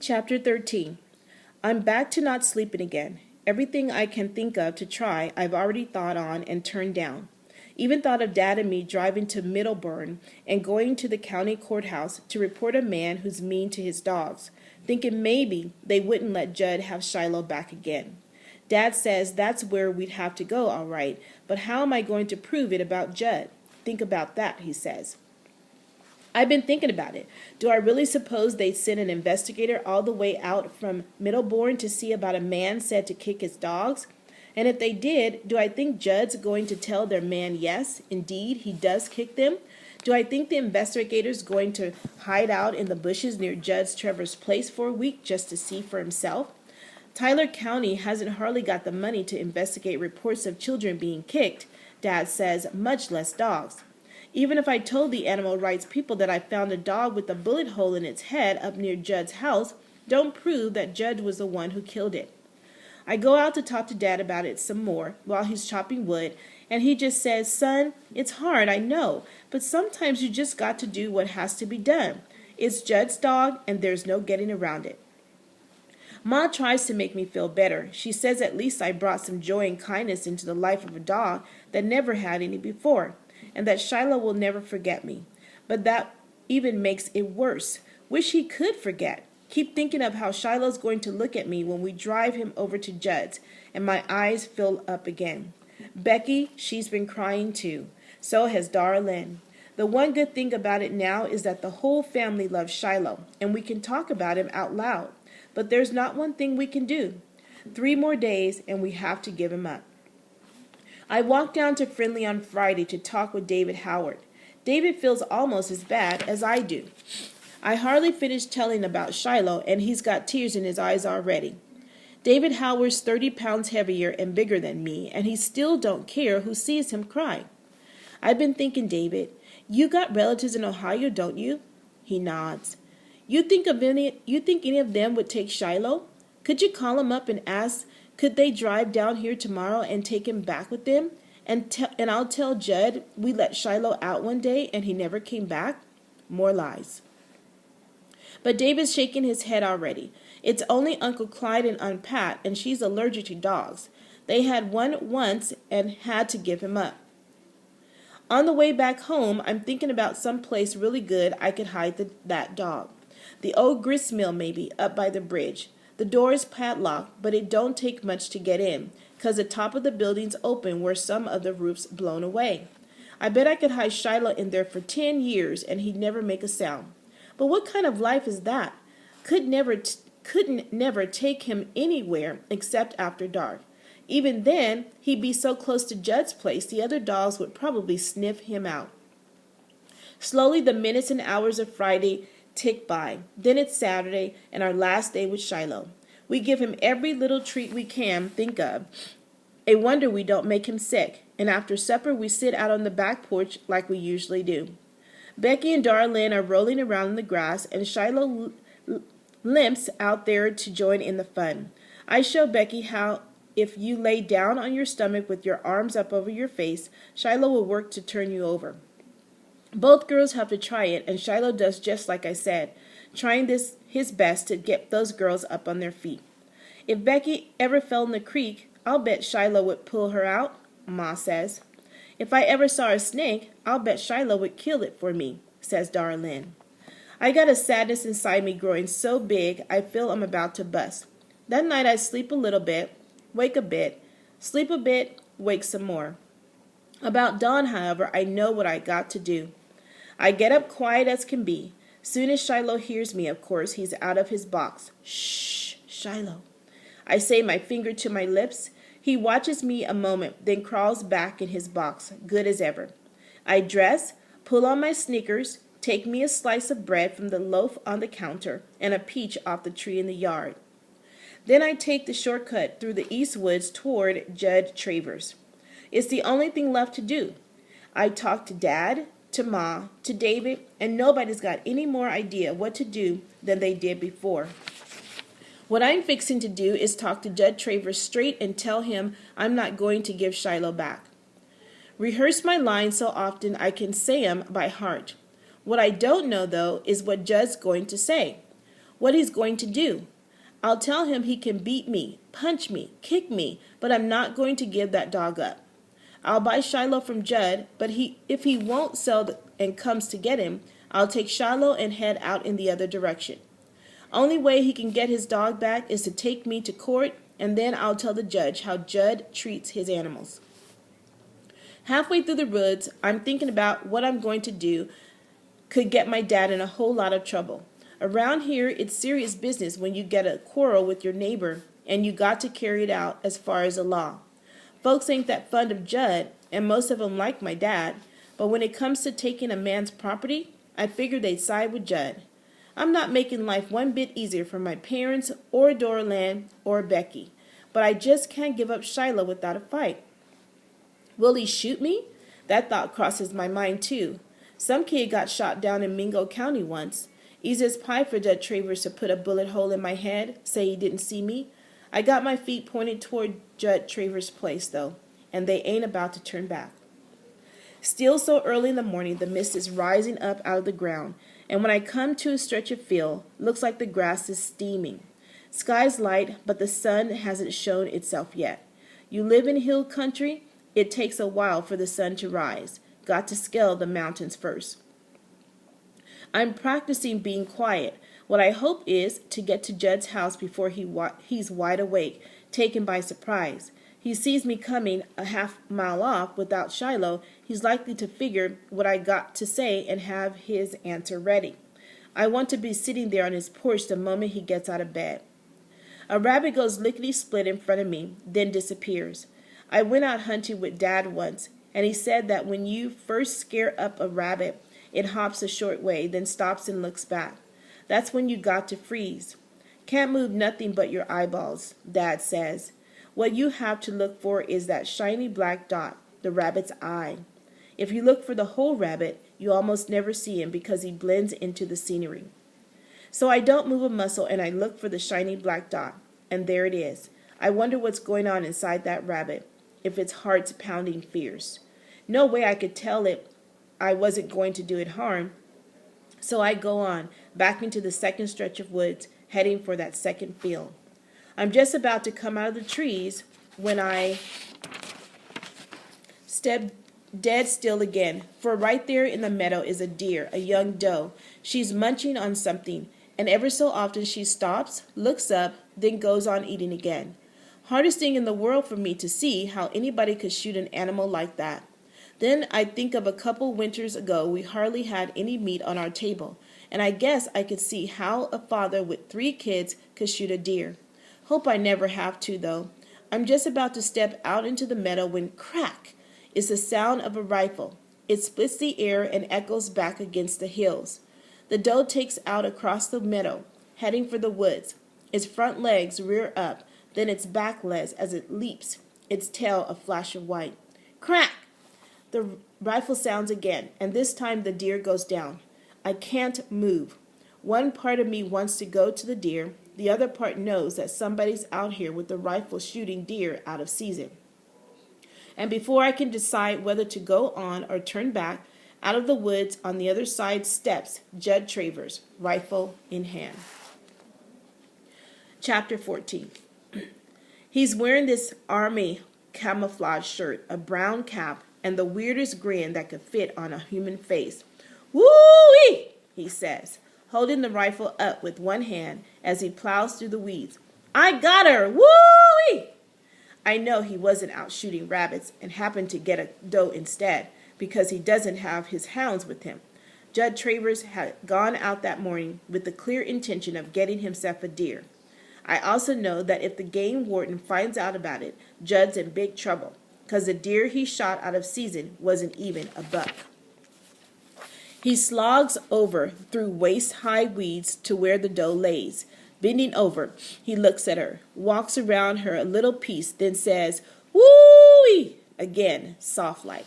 Chapter 13. I'm back to not sleeping again. Everything I can think of to try, I've already thought on and turned down. Even thought of Dad and me driving to Middleburn and going to the county courthouse to report a man who's mean to his dogs, thinking maybe they wouldn't let Judd have Shiloh back again. Dad says that's where we'd have to go, all right, but how am I going to prove it about Judd? Think about that, he says. I've been thinking about it. Do I really suppose they'd send an investigator all the way out from Middleburn to see about a man said to kick his dogs? And if they did, do I think Judd's going to tell their man yes, indeed, he does kick them? Do I think the investigator's going to hide out in the bushes near Judge Trevor's place for a week just to see for himself? Tyler County hasn't hardly got the money to investigate reports of children being kicked, Dad says, much less dogs. Even if I told the animal rights people that I found a dog with a bullet hole in its head up near Judd's house, don't prove that Judd was the one who killed it. I go out to talk to Dad about it some more while he's chopping wood, and he just says, "Son, it's hard, I know, but sometimes you just got to do what has to be done. It's Judd's dog, and there's no getting around it." Ma tries to make me feel better. She says at least I brought some joy and kindness into the life of a dog that never had any before, and that Shiloh will never forget me. But that even makes it worse. Wish he could forget. Keep thinking of how Shiloh's going to look at me when we drive him over to Judd's, and my eyes fill up again. Becky, she's been crying too. So has Darlene. The one good thing about it now is that the whole family loves Shiloh, and we can talk about him out loud. But there's not one thing we can do. 3 more days, and we have to give him up. I walked down to Friendly on Friday to talk with David Howard. David feels almost as bad as I do. I hardly finished telling about Shiloh, and he's got tears in his eyes already. David Howard's 30 pounds heavier and bigger than me, and he still don't care who sees him cry. I've been thinking, David, you got relatives in Ohio, don't you? He nods. You think any of them would take Shiloh? Could you call him up and ask, could they drive down here tomorrow and take him back with them? And I'll tell Judd we let Shiloh out one day and he never came back? More lies. But David's shaking his head already. It's only Uncle Clyde and Aunt Pat, and she's allergic to dogs. They had one once and had to give him up. On the way back home, I'm thinking about some place really good I could hide that dog. The old grist mill, maybe, up by the bridge. The door is padlocked, but it don't take much to get in, 'cause the top of the building's open where some of the roof's blown away. I bet I could hide Shiloh in there for 10 years, and he'd never make a sound. But what kind of life is that? Couldn't never take him anywhere except after dark. Even then, he'd be so close to Judd's place, the other dogs would probably sniff him out. Slowly, the minutes and hours of Friday tick by. Then it's Saturday, and our last day with Shiloh. We give him every little treat we can think of. A wonder we don't make him sick, and after supper we sit out on the back porch like we usually do. Becky and Darlene are rolling around in the grass, and Shiloh limps out there to join in the fun. I show Becky how if you lay down on your stomach with your arms up over your face, Shiloh will work to turn you over. Both girls have to try it, and Shiloh does just like I said, trying his best to get those girls up on their feet. If Becky ever fell in the creek, I'll bet Shiloh would pull her out, Ma says. If I ever saw a snake, I'll bet Shiloh would kill it for me, says Darlene. I got a sadness inside me growing so big I feel I'm about to bust. That night I sleep a little bit, wake a bit, sleep a bit, wake some more. About dawn, however, I know what I got to do. I get up quiet as can be. Soon as Shiloh hears me, of course, he's out of his box. Shh, Shiloh. I say, my finger to my lips. He watches me a moment, then crawls back in his box, good as ever. I dress, pull on my sneakers, take me a slice of bread from the loaf on the counter, and a peach off the tree in the yard. Then I take the shortcut through the east woods toward Judd Trevor's. It's the only thing left to do. I talk to Dad, to Ma, to David, and nobody's got any more idea what to do than they did before. What I'm fixing to do is talk to Judd Travers straight and tell him I'm not going to give Shiloh back. Rehearse my lines so often I can say 'em by heart. What I don't know, though, is what Judd's going to say. what he's going to do. I'll tell him he can beat me, punch me, kick me, but I'm not going to give that dog up. I'll buy Shiloh from Judd, but if he won't sell and comes to get him, I'll take Shiloh and head out in the other direction. Only way he can get his dog back is to take me to court, and then I'll tell the judge how Judd treats his animals. Halfway through the woods, I'm thinking about what I'm going to do could get my dad in a whole lot of trouble. Around here, it's serious business when you get a quarrel with your neighbor, and you got to carry it out as far as the law. Folks ain't that fond of Judd, and most of them like my dad, but when it comes to taking a man's property, I figure they'd side with Judd. I'm not making life one bit easier for my parents or Doraland or Becky, but I just can't give up Shiloh without a fight. Will he shoot me? That thought crosses my mind too. Some kid got shot down in Mingo County once. Easy as pie for Judd Travers to put a bullet hole in my head, say he didn't see me. I got my feet pointed toward Judd Travers' place, though, and they ain't about to turn back. Still so early in the morning, the mist is rising up out of the ground, and when I come to a stretch of field, looks like the grass is steaming. Sky's light, but the sun hasn't shown itself yet. You live in hill country, it takes a while for the sun to rise. Got to scale the mountains first. I'm practicing being quiet. What I hope is to get to Judd's house before he's wide awake, taken by surprise. He sees me coming a half-mile off without Shiloh. He's likely to figure what I got to say and have his answer ready. I want to be sitting there on his porch the moment he gets out of bed. A rabbit goes lickety-split in front of me, then disappears. I went out hunting with Dad once, and he said that when you first scare up a rabbit, it hops a short way, then stops and looks back. That's when you got to freeze. Can't move nothing but your eyeballs, Dad says. What you have to look for is that shiny black dot, the rabbit's eye. If you look for the whole rabbit, you almost never see him because he blends into the scenery. So I don't move a muscle and I look for the shiny black dot, and there it is. I wonder what's going on inside that rabbit, if its heart's pounding fierce. No way I could tell it I wasn't going to do it harm. So I go on, back into the second stretch of woods, heading for that second field. I'm just about to come out of the trees when I step dead still again, for right there in the meadow is a deer, a young doe. She's munching on something, and ever so often she stops, looks up, then goes on eating again. Hardest thing in the world for me to see how anybody could shoot an animal like that. Then I think of a couple winters ago we hardly had any meat on our table, and I guess I could see how a father with 3 kids could shoot a deer. Hope I never have to, though. I'm just about to step out into the meadow when crack is the sound of a rifle. It splits the air and echoes back against the hills. The doe takes out across the meadow, heading for the woods. Its front legs rear up, then its back legs as it leaps, its tail a flash of white. Crack! The rifle sounds again, and this time the deer goes down. I can't move. One part of me wants to go to the deer. The other part knows that somebody's out here with a rifle shooting deer out of season. And before I can decide whether to go on or turn back, out of the woods on the other side steps Judd Travers, rifle in hand. Chapter 14. He's wearing this army camouflage shirt, a brown cap, and the weirdest grin that could fit on a human face. Woo-wee, he says, holding the rifle up with one hand as he plows through the weeds. I got her! Woo-wee! I know he wasn't out shooting rabbits and happened to get a doe instead because he doesn't have his hounds with him. Judd Travers had gone out that morning with the clear intention of getting himself a deer. I also know that if the game warden finds out about it, Judd's in big trouble, because the deer he shot out of season wasn't even a buck. He slogs over through waist-high weeds to where the doe lays. Bending over, he looks at her, walks around her a little piece, then says, woo-wee, again, soft-like.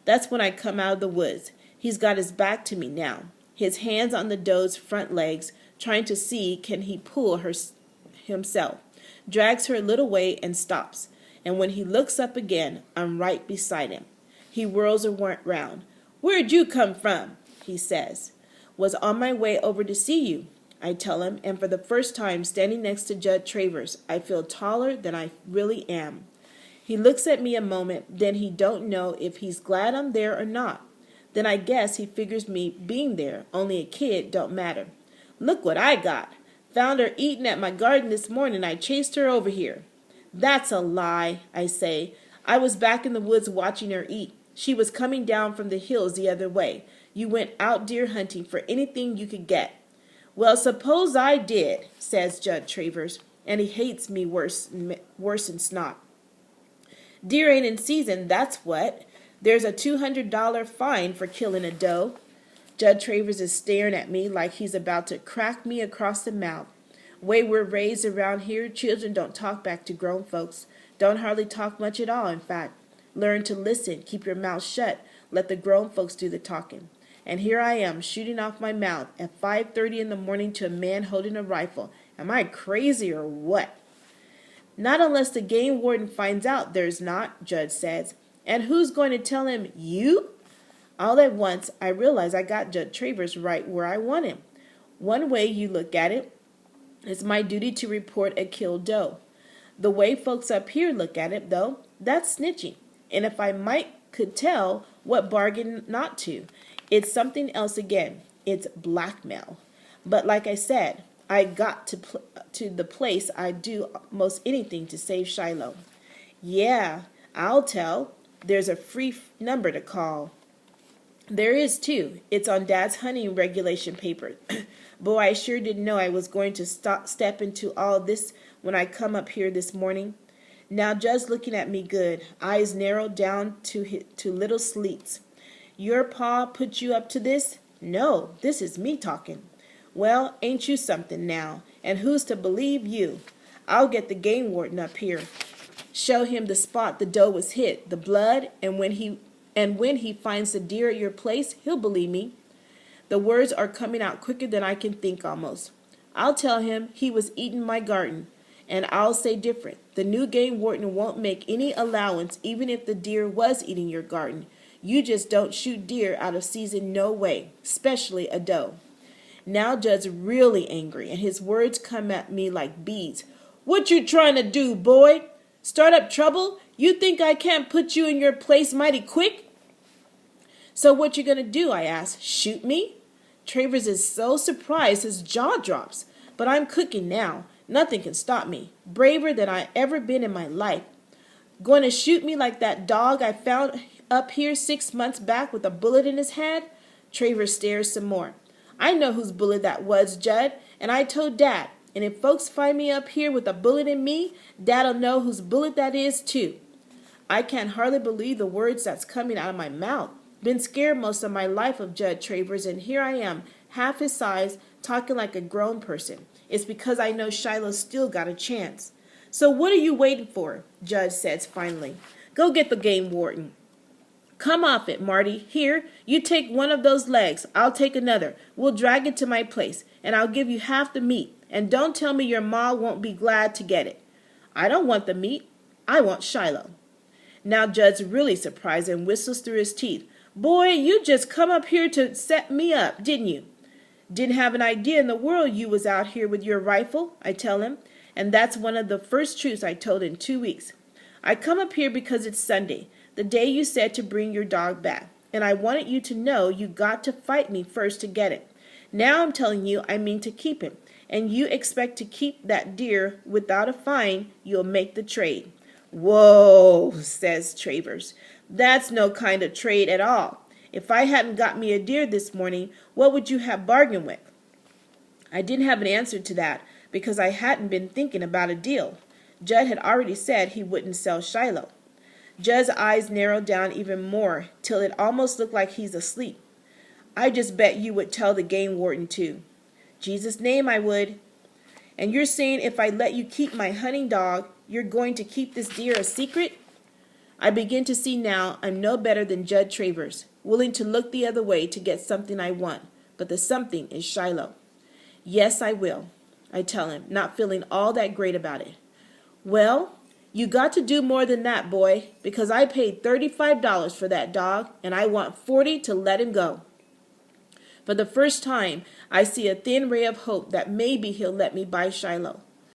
That's when I come out of the woods. He's got his back to me now, his hands on the doe's front legs, trying to see can he pull her himself, drags her a little way and stops. And when he looks up again, I'm right beside him. He whirls around. Where'd you come from? He says. Was on my way over to see you. I tell him, and for the first time standing next to Judd Travers, I feel taller than I really am. He looks at me a moment, then he don't know if he's glad I'm there or not. Then I guess he figures me being there, only a kid, don't matter. Look what I got. Found her eating at my garden this morning. I chased her over here. That's a lie, I say. I was back in the woods watching her eat. She was coming down from the hills the other way. You went out deer hunting for anything you could get. Well, suppose I did, says Judd Travers, and he hates me worse than snot. Deer ain't in season, that's what. There's a $200 fine for killing a doe. Judd Travers is staring at me like he's about to crack me across the mouth. Way we're raised around here, children don't talk back to grown folks. Don't hardly talk much at all, in fact. Learn to listen, keep your mouth shut, let the grown folks do the talking. And here I am, shooting off my mouth at 5:30 in the morning to a man holding a rifle. Am I crazy or what? Not unless the game warden finds out there's not, Judd says. And who's going to tell him? You? All at once, I realize I got Judd Travers right where I want him. One way you look at it, it's my duty to report a killed doe. The way folks up here look at it, though, that's snitching. And if I could tell what bargain not to, it's something else again. It's blackmail. But like I said, I got to the place I'd do most anything to save Shiloh. Yeah, I'll tell. There's a free number to call. There is, too. It's on Dad's hunting regulation paper. Boy, I sure didn't know I was going to step into all this when I come up here this morning. Now Judd's looking at me good, eyes narrowed down to little slits. Your pa put you up to this? No, this is me talking. Well, ain't you something now? And who's to believe you? I'll get the game warden up here. Show him the spot the doe was hit, the blood, and when he finds the deer at your place, he'll believe me. The words are coming out quicker than I can think almost. I'll tell him he was eating my garden, and I'll say different. The new game warden won't make any allowance even if the deer was eating your garden. You just don't shoot deer out of season no way, especially a doe. Now Judd's really angry, and his words come at me like beads. What you trying to do, boy? Start up trouble? You think I can't put you in your place mighty quick? So what you gonna do, I ask. Shoot me? Travers is so surprised his jaw drops. But I'm cooking now. Nothing can stop me. Braver than I ever been in my life. Going to shoot me like that dog I found up here 6 months back with a bullet in his head? Travers stares some more. I know whose bullet that was, Judd, and I told Dad. And if folks find me up here with a bullet in me, Dad'll know whose bullet that is, too. I can't hardly believe the words that's coming out of my mouth. Been scared most of my life of Judd Travers, and here I am, half his size, talking like a grown person. It's because I know Shiloh's still got a chance. So what are you waiting for? Judd says finally. Go get the game warden. Come off it, Marty. Here, you take one of those legs. I'll take another. We'll drag it to my place, and I'll give you half the meat. And don't tell me your ma won't be glad to get it. I don't want the meat. I want Shiloh. Now Judd's really surprised and whistles through his teeth. Boy, you just come up here to set me up, didn't you? Didn't have an idea in the world you was out here with your rifle, I tell him. And that's one of the first truths I told in 2 weeks. I come up here because it's Sunday, the day you said to bring your dog back. And I wanted you to know you got to fight me first to get it. Now I'm telling you I mean to keep him. And you expect to keep that deer without a fine, you'll make the trade. Whoa, says Travers. That's no kind of trade at all. If I hadn't got me a deer this morning, what would you have bargained with? I didn't have an answer to that because I hadn't been thinking about a deal. Judd had already said he wouldn't sell Shiloh. Judd's eyes narrowed down even more till it almost looked like he's asleep. I just bet you would tell the game warden too. Jesus' name I would. And you're saying if I let you keep my hunting dog, you're going to keep this deer a secret? I begin to see now I'm no better than Judd Travers, willing to look the other way to get something I want. But the something is Shiloh. Yes, I will, I tell him, not feeling all that great about it. Well, you got to do more than that, boy, because I paid $35 for that dog, and I want $40 to let him go. For the first time, I see a thin ray of hope that maybe he'll let me buy Shiloh.